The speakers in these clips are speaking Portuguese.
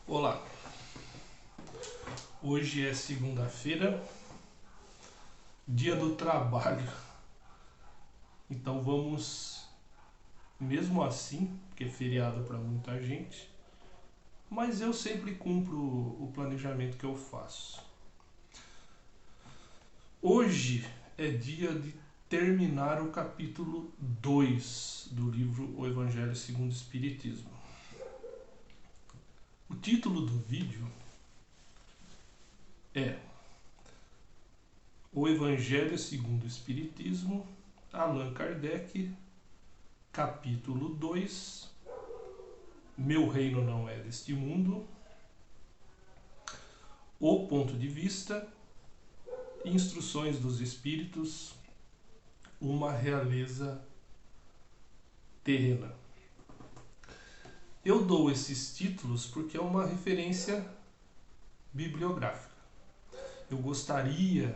Olá, hoje é segunda-feira, dia do trabalho, então vamos, mesmo assim, porque é feriado para muita gente, mas eu sempre cumpro o planejamento que eu faço. Hoje é dia de terminar o capítulo 2 do livro O Evangelho segundo o Espiritismo. O título do vídeo é O Evangelho segundo o Espiritismo, Allan Kardec, capítulo 2, Meu reino não é deste mundo, O ponto de vista, Instruções dos Espíritos, uma realeza terrena. Eu dou esses títulos porque é uma referência bibliográfica. Eu gostaria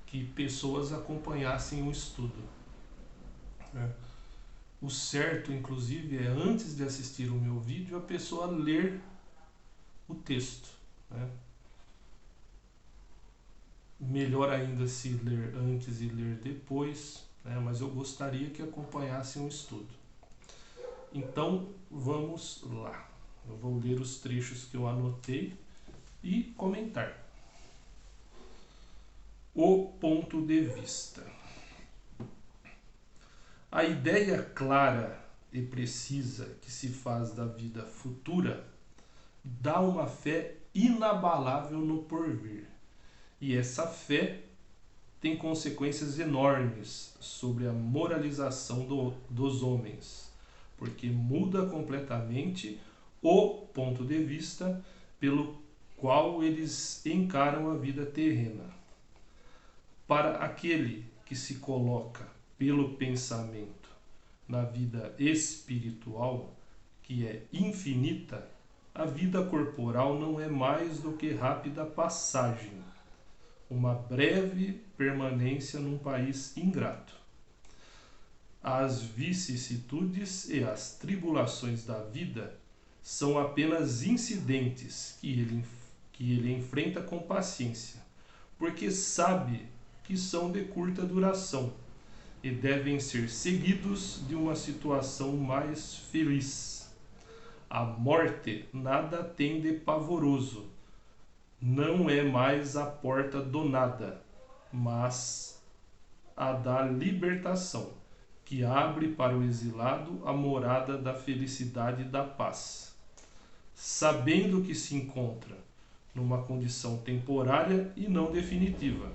que pessoas acompanhassem o estudo. O certo, inclusive, é antes de assistir o meu vídeo, a pessoa ler o texto. Melhor ainda se ler antes e ler depois, mas eu gostaria que acompanhassem o estudo. Então, vamos lá. Eu vou ler os trechos que eu anotei e comentar. O ponto de vista. A ideia clara e precisa que se faz da vida futura dá uma fé inabalável no porvir. E essa fé tem consequências enormes sobre a moralização dos homens, porque muda completamente o ponto de vista pelo qual eles encaram a vida terrena. Para aquele que se coloca pelo pensamento na vida espiritual, que é infinita, a vida corporal não é mais do que rápida passagem, uma breve permanência num país ingrato. As vicissitudes e as tribulações da vida são apenas incidentes que ele enfrenta com paciência, porque sabe que são de curta duração e devem ser seguidos de uma situação mais feliz. A morte nada tem de pavoroso. Não é mais a porta do nada, mas a da libertação, que abre para o exilado a morada da felicidade e da paz, sabendo que se encontra numa condição temporária e não definitiva.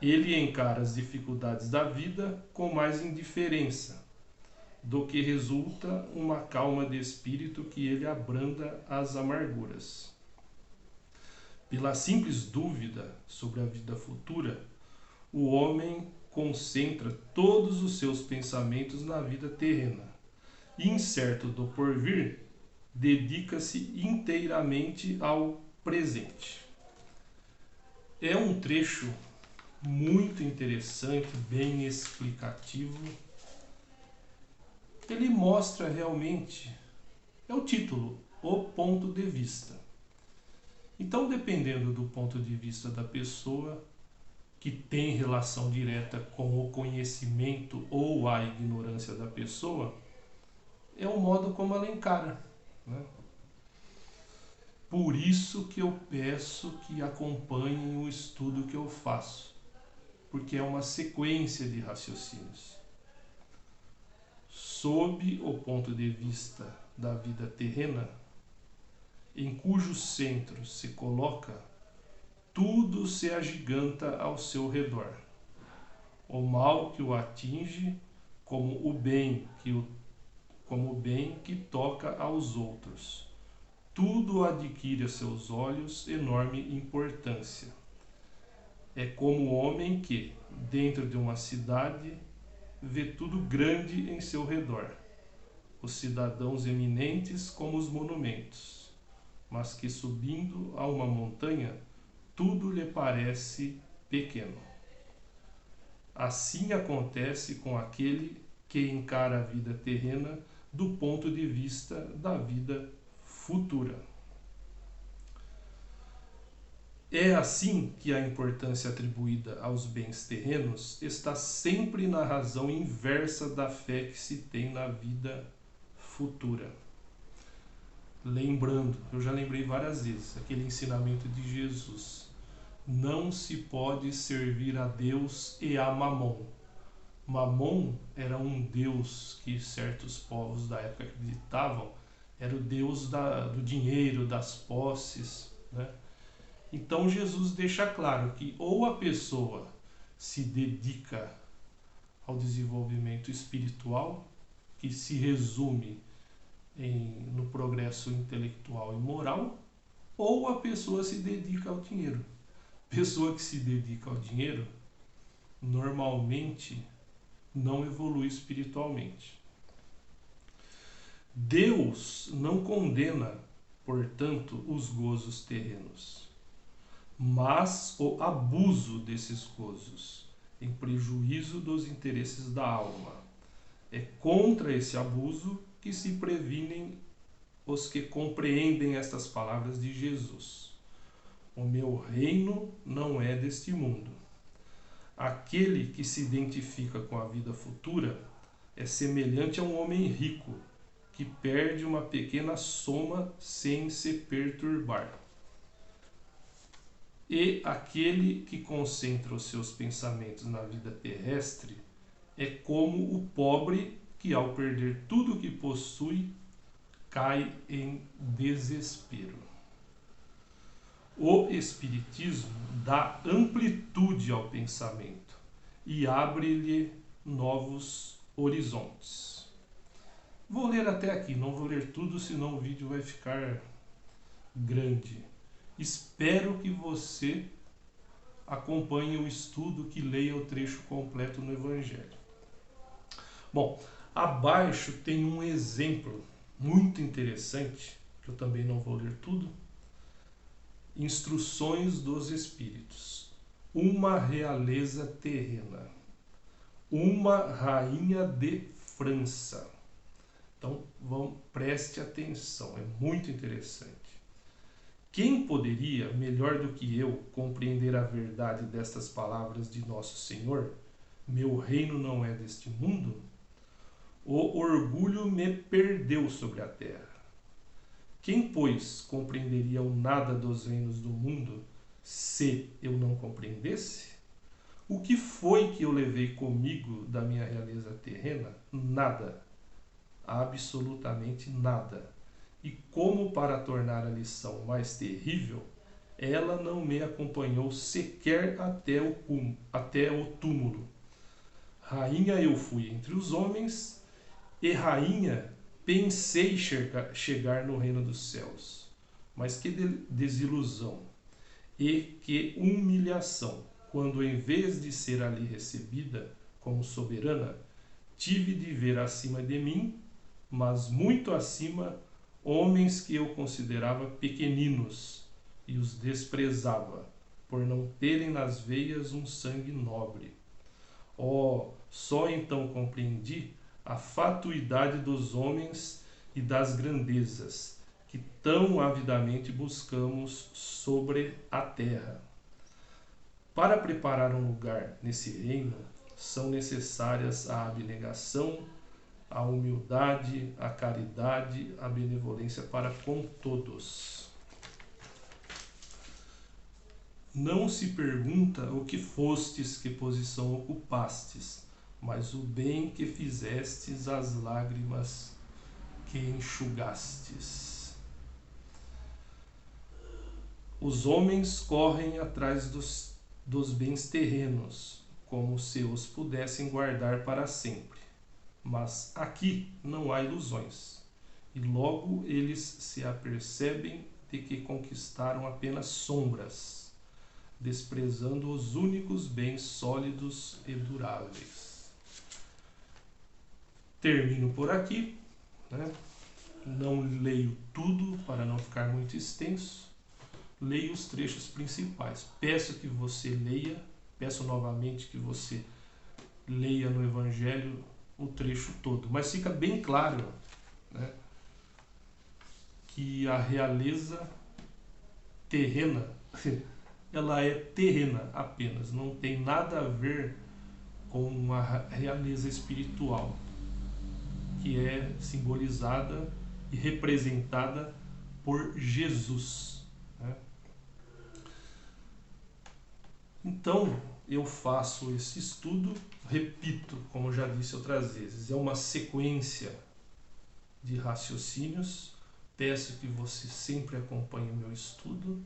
Ele encara as dificuldades da vida com mais indiferença, do que resulta uma calma de espírito que ele abranda as amarguras. Pela simples dúvida sobre a vida futura, o homem concentra todos os seus pensamentos na vida terrena e, incerto do porvir, dedica-se inteiramente ao presente. É um trecho muito interessante, bem explicativo. Ele mostra realmente, é o título, o ponto de vista. Então, dependendo do ponto de vista da pessoa, que tem relação direta com o conhecimento ou a ignorância da pessoa, é o modo como ela encara. Por isso que eu peço que acompanhem o estudo que eu faço, porque é uma sequência de raciocínios. Sob o ponto de vista da vida terrena, em cujo centro se coloca, tudo se agiganta ao seu redor. O mal que o atinge, como o bem que toca aos outros. Tudo adquire a seus olhos enorme importância. É como o homem que, dentro de uma cidade, vê tudo grande em seu redor, os cidadãos eminentes como os monumentos, mas que subindo a uma montanha, tudo lhe parece pequeno. Assim acontece com aquele que encara a vida terrena do ponto de vista da vida futura. É assim que a importância atribuída aos bens terrenos está sempre na razão inversa da fé que se tem na vida futura. Lembrando, eu já lembrei várias vezes, aquele ensinamento de Jesus: não se pode servir a Deus e a Mamon. Mamon era um deus que certos povos da época acreditavam, era o deus do dinheiro, das posses, né? Então Jesus deixa claro que ou a pessoa se dedica ao desenvolvimento espiritual, que se resume no progresso intelectual e moral, ou a pessoa se dedica ao dinheiro. Pessoa que se dedica ao dinheiro normalmente não evolui espiritualmente. Deus não condena, portanto, os gozos terrenos, mas o abuso desses gozos, em prejuízo dos interesses da alma. É contra esse abuso que se previnem os que compreendem estas palavras de Jesus: o meu reino não é deste mundo. Aquele que se identifica com a vida futura é semelhante a um homem rico que perde uma pequena soma sem se perturbar. E aquele que concentra os seus pensamentos na vida terrestre é como o pobre que, ao perder tudo o que possui, cai em desespero. O Espiritismo dá amplitude ao pensamento e abre-lhe novos horizontes. Vou ler até aqui, não vou ler tudo, senão o vídeo vai ficar grande. Espero que você acompanhe o estudo, que leia o trecho completo no Evangelho. Bom, abaixo tem um exemplo muito interessante, que eu também não vou ler tudo. Instruções dos Espíritos. Uma realeza terrena. Uma rainha de França. Então, preste atenção, é muito interessante. Quem poderia, melhor do que eu, compreender a verdade destas palavras de Nosso Senhor? Meu reino não é deste mundo? O orgulho me perdeu sobre a terra. Quem, pois, compreenderia o nada dos reinos do mundo se eu não compreendesse? O que foi que eu levei comigo da minha realeza terrena? Nada. Absolutamente nada. E como para tornar a lição mais terrível, ela não me acompanhou sequer até o túmulo. Rainha eu fui entre os homens, e rainha pensei chegar no reino dos céus. Mas que desilusão e que humilhação, quando em vez de ser ali recebida como soberana, tive de ver acima de mim, mas muito acima, homens que eu considerava pequeninos e os desprezava, por não terem nas veias um sangue nobre. Oh, só então compreendi a fatuidade dos homens e das grandezas que tão avidamente buscamos sobre a terra. Para preparar um lugar nesse reino, são necessárias a abnegação, a humildade, a caridade, a benevolência para com todos. Não se pergunta o que fostes, que posição ocupastes, mas o bem que fizestes, as lágrimas que enxugastes. Os homens correm atrás dos bens terrenos, como se os pudessem guardar para sempre. Mas aqui não há ilusões, e logo eles se apercebem de que conquistaram apenas sombras, desprezando os únicos bens sólidos e duráveis. Termino por aqui, né? Não leio tudo para não ficar muito extenso. Leio os trechos principais. Peço que você leia, peço novamente que você leia no Evangelho o trecho todo, mas fica bem claro, né, que a realeza terrena ela é terrena apenas, não tem nada a ver com uma realeza espiritual, que é simbolizada e representada por Jesus, né? Então, eu faço esse estudo, repito, como eu já disse outras vezes, é uma sequência de raciocínios. Peço que você sempre acompanhe o meu estudo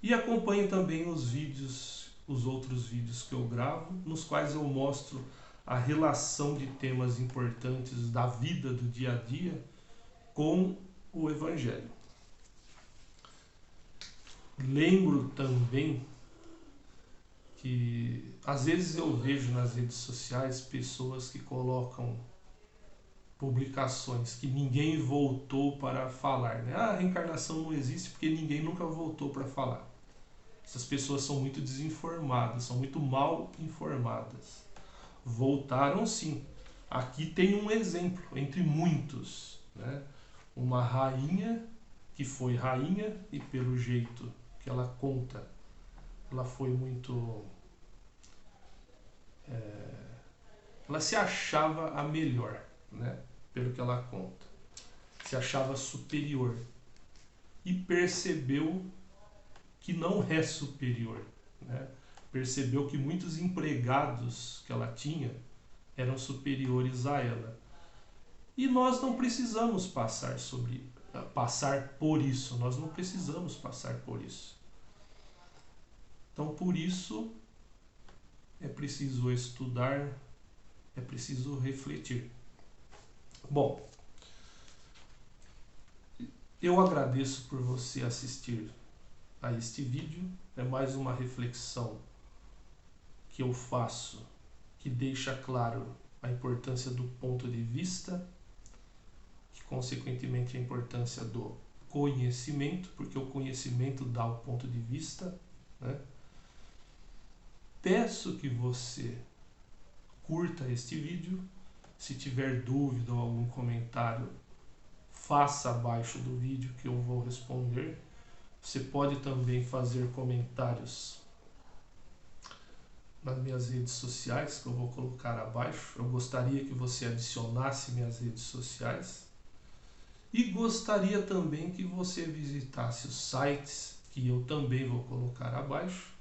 e acompanhe também os vídeos, os outros vídeos que eu gravo, nos quais eu mostro a relação de temas importantes da vida do dia a dia com o Evangelho. Lembro também que às vezes eu vejo nas redes sociais pessoas que colocam publicações que ninguém voltou para falar, né? Ah, a reencarnação não existe porque ninguém nunca voltou para falar. Essas pessoas são muito desinformadas, são muito mal informadas. Voltaram sim. Aqui tem um exemplo, entre muitos, né? Uma rainha que foi rainha e pelo jeito que ela conta, ela foi muito... ela se achava a melhor, né? Pelo que ela conta. Se achava superior. E percebeu que não é superior, né? Percebeu que muitos empregados que ela tinha eram superiores a ela. E nós não precisamos passar por isso. Nós não precisamos passar por isso. Então, por isso, é preciso estudar, é preciso refletir. Bom, eu agradeço por você assistir a este vídeo. É mais uma reflexão que eu faço, que deixa claro a importância do ponto de vista, que consequentemente a importância do conhecimento, porque o conhecimento dá o ponto de vista, né? Peço que você curta este vídeo. Se tiver dúvida ou algum comentário, faça abaixo do vídeo que eu vou responder. Você pode também fazer comentários nas minhas redes sociais, que eu vou colocar abaixo. Eu gostaria que você adicionasse minhas redes sociais. E gostaria também que você visitasse os sites, que eu também vou colocar abaixo.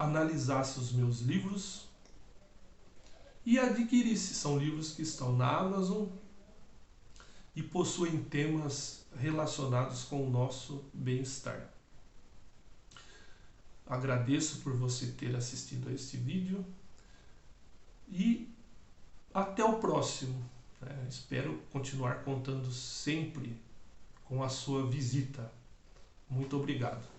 Analisasse os meus livros e adquirisse. São livros que estão na Amazon e possuem temas relacionados com o nosso bem-estar. Agradeço por você ter assistido a este vídeo e até o próximo. Espero continuar contando sempre com a sua visita. Muito obrigado.